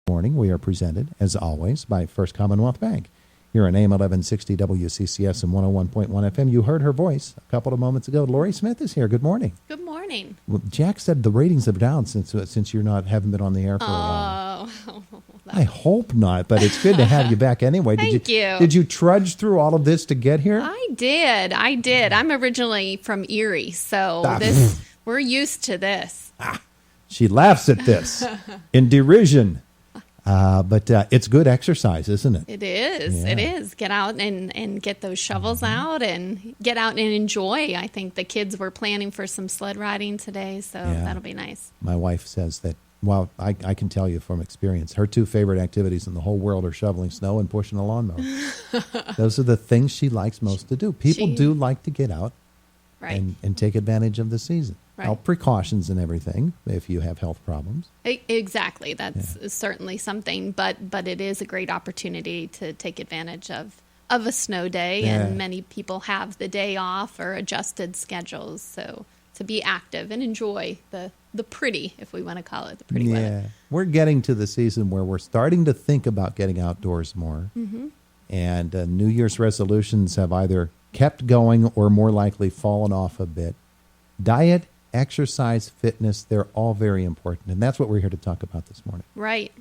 Morning. We are presented, as always, by First Commonwealth Bank. Here on AM 1160 WCCS and 101.1 FM. You heard her voice a couple of moments ago. Lori Smith is here. Good morning. Good morning. Well, Jack said the ratings have down since you're haven't been on the air for a while. Oh, I hope not, but it's good to have you back anyway. Thank you. Did you trudge through all of this to get here? I did. I'm originally from Erie, so we're used to this. She laughs at this in derision. But it's good exercise, isn't it? It is. Yeah. It is. Get out and get those shovels out and get out and enjoy. I think the kids were planning for some sled riding today, so that'll be nice. My wife says that, well, I can tell you from experience, her two favorite activities in the whole world are shoveling snow and pushing a lawnmower. Those are the things she likes most to do. People do like to get out and take advantage of the season. Right. Now, precautions and everything if you have health problems. Exactly. That's certainly something, but it is a great opportunity to take advantage of a snow day, and many people have the day off or adjusted schedules, so to be active and enjoy the pretty, if we want to call it, the pretty weather. We're getting to the season where we're starting to think about getting outdoors more, and New Year's resolutions have either kept going or more likely fallen off a bit. Diet, exercise, fitness, they're all very important. And that's what we're here to talk about this morning. Right.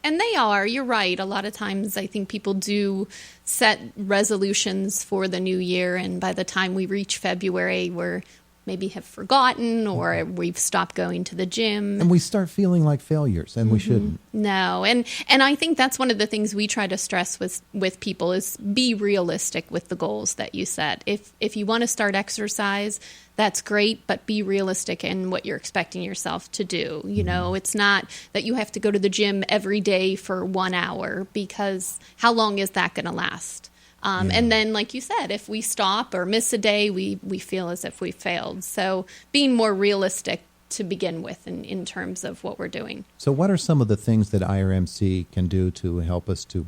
And they are. You're right. A lot of times I think people do set resolutions for the new year, and by the time we reach February, we're maybe have forgotten or we've stopped going to the gym. And we start feeling like failures, and we shouldn't. No. And I think that's one of the things we try to stress with people is be realistic with the goals that you set. If you want to start exercise, that's great, but be realistic in what you're expecting yourself to do. You know, it's not that you have to go to the gym every day for 1 hour, because how long is that going to last? And then, like you said, if we stop or miss a day, we feel as if we failed. So being more realistic to begin with in terms of what we're doing. So what are some of the things that IRMC can do to help us to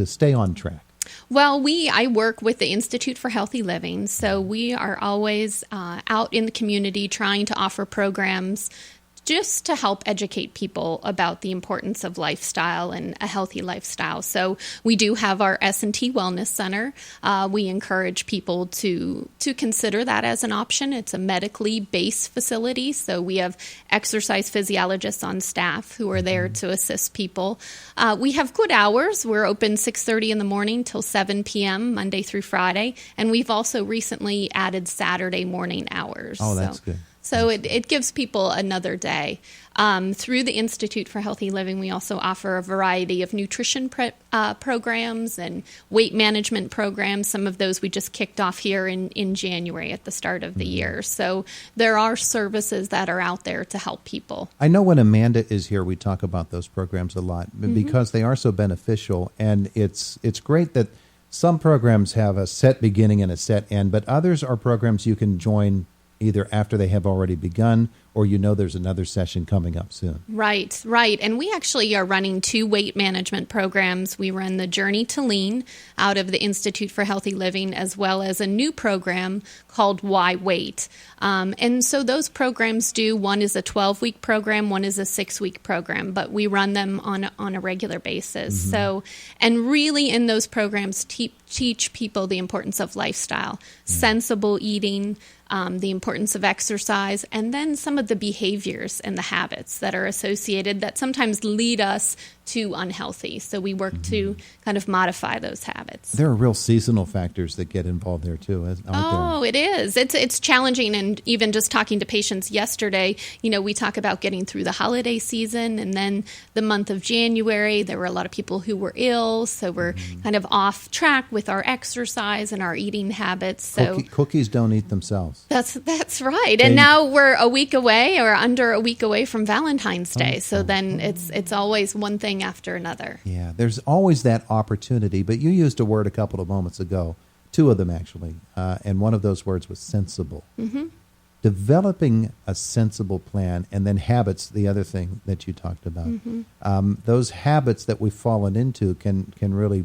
stay on track? Well, I work with the Institute for Healthy Living, so we are always out in the community trying to offer programs just to help educate people about the importance of lifestyle and a healthy lifestyle. So we do have our S&T Wellness Center. We encourage people to consider that as an option. It's a medically based facility, so we have exercise physiologists on staff who are there to assist people. We have good hours. We're open 6:30 in the morning till 7 p.m. Monday through Friday, and we've also recently added Saturday morning hours. Oh, that's good. So it gives people another day. Through the Institute for Healthy Living, we also offer a variety of nutrition programs and weight management programs. Some of those we just kicked off here in January at the start of the year. So there are services that are out there to help people. I know when Amanda is here, we talk about those programs a lot because they are so beneficial. And it's great that some programs have a set beginning and a set end, but others are programs you can join either after they have already begun or there's another session coming up soon. Right. And we actually are running 2 weight management programs. We run the Journey to Lean out of the Institute for Healthy Living, as well as a new program called Why Wait. And so those programs one is a 12-week program, one is a 6-week program, but we run them on a regular basis. So, and really in those programs teach people the importance of lifestyle, sensible eating, the importance of exercise, and then some of the behaviors and the habits that are associated that sometimes lead us to unhealthy. So we work to kind of modify those habits. There are real seasonal factors that get involved there too, aren't there? Oh, it is. It's challenging. And even just talking to patients yesterday, we talk about getting through the holiday season, and then the month of January, there were a lot of people who were ill. So we're kind of off track with our exercise and our eating habits. So cookies don't eat themselves. That's right. And now we're a week away or under a week away from Valentine's Day. So then it's always one thing after another. Yeah, there's always that opportunity. But you used a word a couple of moments ago, 2 of them actually, and one of those words was sensible. Developing a sensible plan, and then habits, the other thing that you talked about. Those habits that we've fallen into can really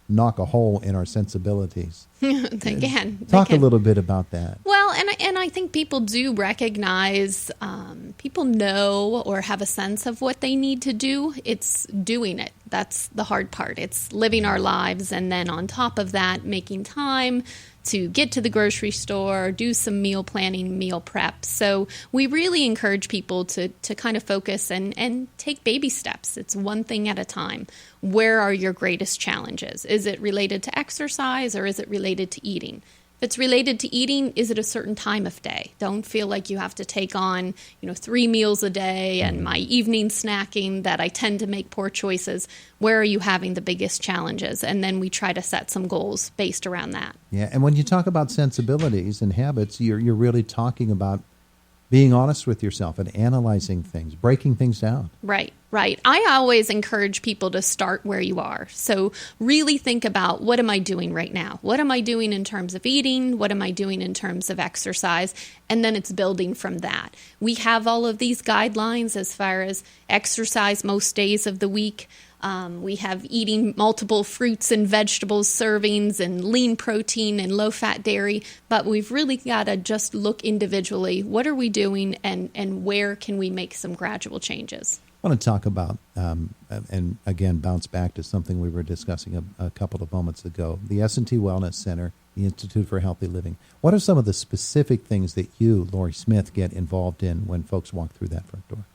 knock a hole in our sensibilities. They can. Talk a little bit about that. Well, and I think people do recognize people know or have a sense of what they need to do. It's doing it. That's the hard part. It's living our lives, and then on top of that, making time to get to the grocery store, do some meal planning, meal prep. So we really encourage people to kind of focus and take baby steps. It's one thing at a time. Where are your greatest challenges? Is it related to exercise, or is it related to eating? If it's related to eating, is it a certain time of day? Don't feel like you have to take on, 3 meals a day and my evening snacking that I tend to make poor choices. Where are you having the biggest challenges? And then we try to set some goals based around that. Yeah, and when you talk about sensibilities and habits, you're really talking about being honest with yourself and analyzing things, breaking things down. Right. I always encourage people to start where you are. So really think about, what am I doing right now? What am I doing in terms of eating? What am I doing in terms of exercise? And then it's building from that. We have all of these guidelines as far as exercise most days of the week. We have eating multiple fruits and vegetables servings and lean protein and low-fat dairy, but we've really got to just look individually. What are we doing, and where can we make some gradual changes? I want to talk about, and again, bounce back to something we were discussing a couple of moments ago, the S&T Wellness Center, the Institute for Healthy Living. What are some of the specific things that you, Lori Smith, get involved in when folks walk through that front door?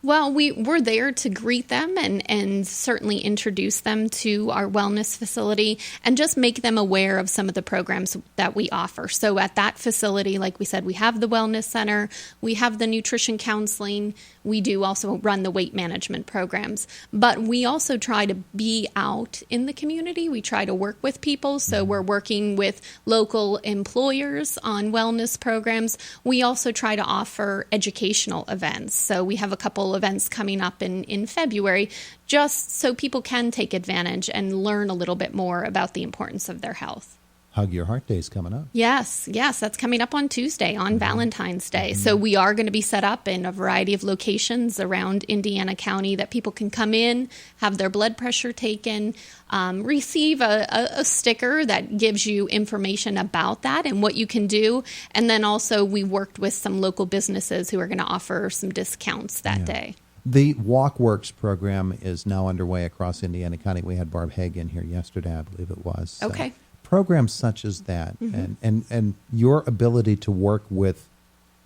Well, we're there to greet them and certainly introduce them to our wellness facility and just make them aware of some of the programs that we offer. So at that facility, like we said, we have the wellness center, we have the nutrition counseling, we do also run the weight management programs, but we also try to be out in the community. We try to work with people. So we're working with local employers on wellness programs. We also try to offer educational events. So we have a couple events coming up in February, just so people can take advantage and learn a little bit more about the importance of their health. Hug Your Heart Day is coming up. Yes, that's coming up on Tuesday, on Valentine's Day. So we are going to be set up in a variety of locations around Indiana County that people can come in, have their blood pressure taken, receive a sticker that gives you information about that and what you can do. And then also we worked with some local businesses who are going to offer some discounts that day. The WalkWorks program is now underway across Indiana County. We had Barb Haig in here yesterday, I believe it was. Okay. Programs such as that and your ability to work with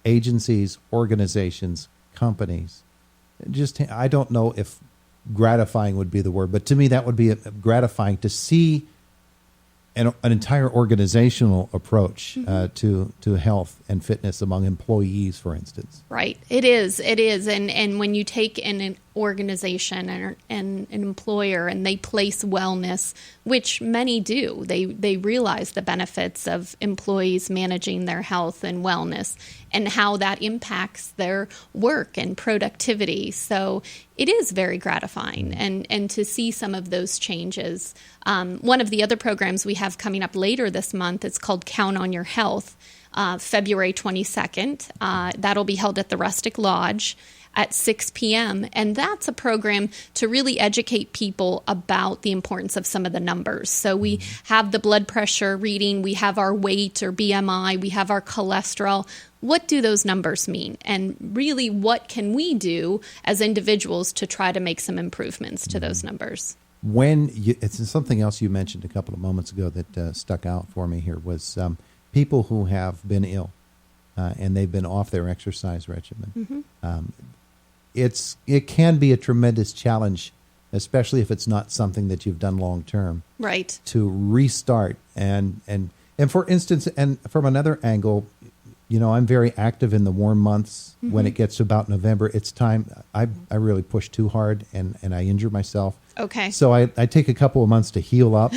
agencies, organizations, companies, I don't know if gratifying would be the word, but to me that would be gratifying to see an entire organizational approach to health and fitness among employees, for instance. Right. It is. And when you take an organization and an employer and they place wellness, which many do, they realize the benefits of employees managing their health and wellness and how that impacts their work and productivity. So it is very gratifying and to see some of those changes. One of the other programs we have coming up later this month, it's called Count on Your Health, February 22nd. That'll be held at the Rustic Lodge at 6 p.m. And that's a program to really educate people about the importance of some of the numbers. So we have the blood pressure reading, we have our weight or BMI, we have our cholesterol. What do those numbers mean? And really, what can we do as individuals to try to make some improvements to those numbers? It's something else you mentioned a couple of moments ago that stuck out for me here was people who have been ill and they've been off their exercise regimen. It can be a tremendous challenge, especially if it's not something that you've done long term. Right. To restart and for instance, and from another angle, I'm very active in the warm months. When it gets to about November, it's time. I really push too hard and I injure myself. Okay. So I take a couple of months to heal up.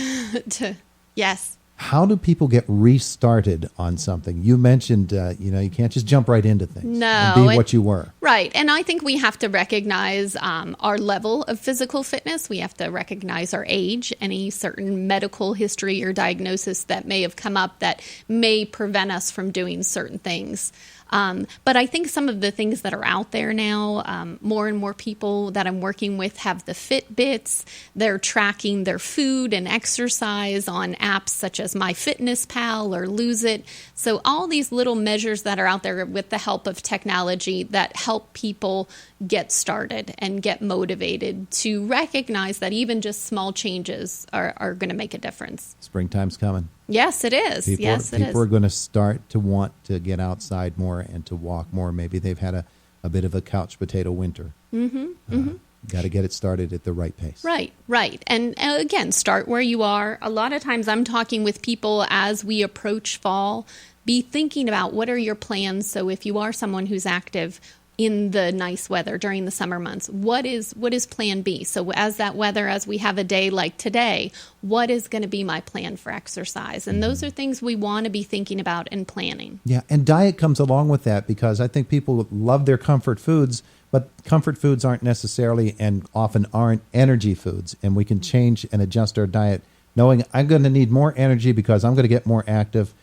Yes. How do people get restarted on something? You mentioned, you can't just jump right into things and be what you were. Right. And I think we have to recognize our level of physical fitness. We have to recognize our age, any certain medical history or diagnosis that may have come up that may prevent us from doing certain things. But I think some of the things that are out there now, more and more people that I'm working with have the Fitbits. They're tracking their food and exercise on apps such as MyFitnessPal or Lose It. So all these little measures that are out there with the help of technology that help people get started and get motivated to recognize that even just small changes are going to make a difference. Springtime's coming. Yes, it is. People are going to start to want to get outside more and to walk more. Maybe they've had a bit of a couch potato winter. Got to get it started at the right pace. Right. And again, start where you are. A lot of times I'm talking with people as we approach fall. Be thinking about what are your plans. So if you are someone who's active in the nice weather during the summer months, what is plan B? So as we have a day like today, what is going to be my plan for exercise? And those are things we want to be thinking about and planning. Yeah, and diet comes along with that, because I think people love their comfort foods, but comfort foods aren't necessarily and often aren't energy foods. And we can change and adjust our diet knowing I'm going to need more energy because I'm going to get more active.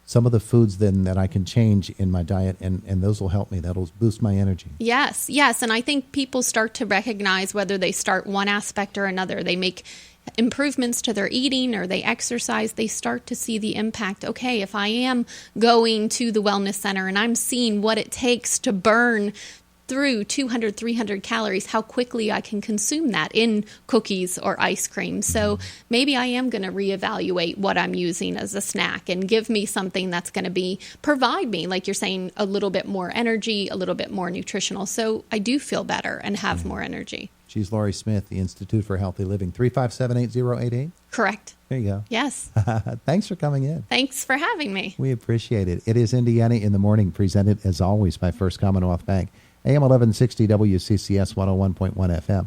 Some of the foods then that I can change in my diet, and those will help me. That'll boost my energy. Yes. And I think people start to recognize whether they start one aspect or another. They make improvements to their eating or they exercise, they start to see the impact. Okay, if I am going to the wellness center and I'm seeing what it takes to burn through 200, 300 calories, how quickly I can consume that in cookies or ice cream. So maybe I am going to reevaluate what I'm using as a snack and give me something that's going to provide me, like you're saying, a little bit more energy, a little bit more nutritional. So I do feel better and have more energy. She's Lori Smith, the Institute for Healthy Living, 357-8088. Correct. There you go. Yes. Thanks for coming in. Thanks for having me. We appreciate it. It is Indiana in the Morning, presented as always by First Commonwealth Bank. AM 1160 WCCS 101.1 FM.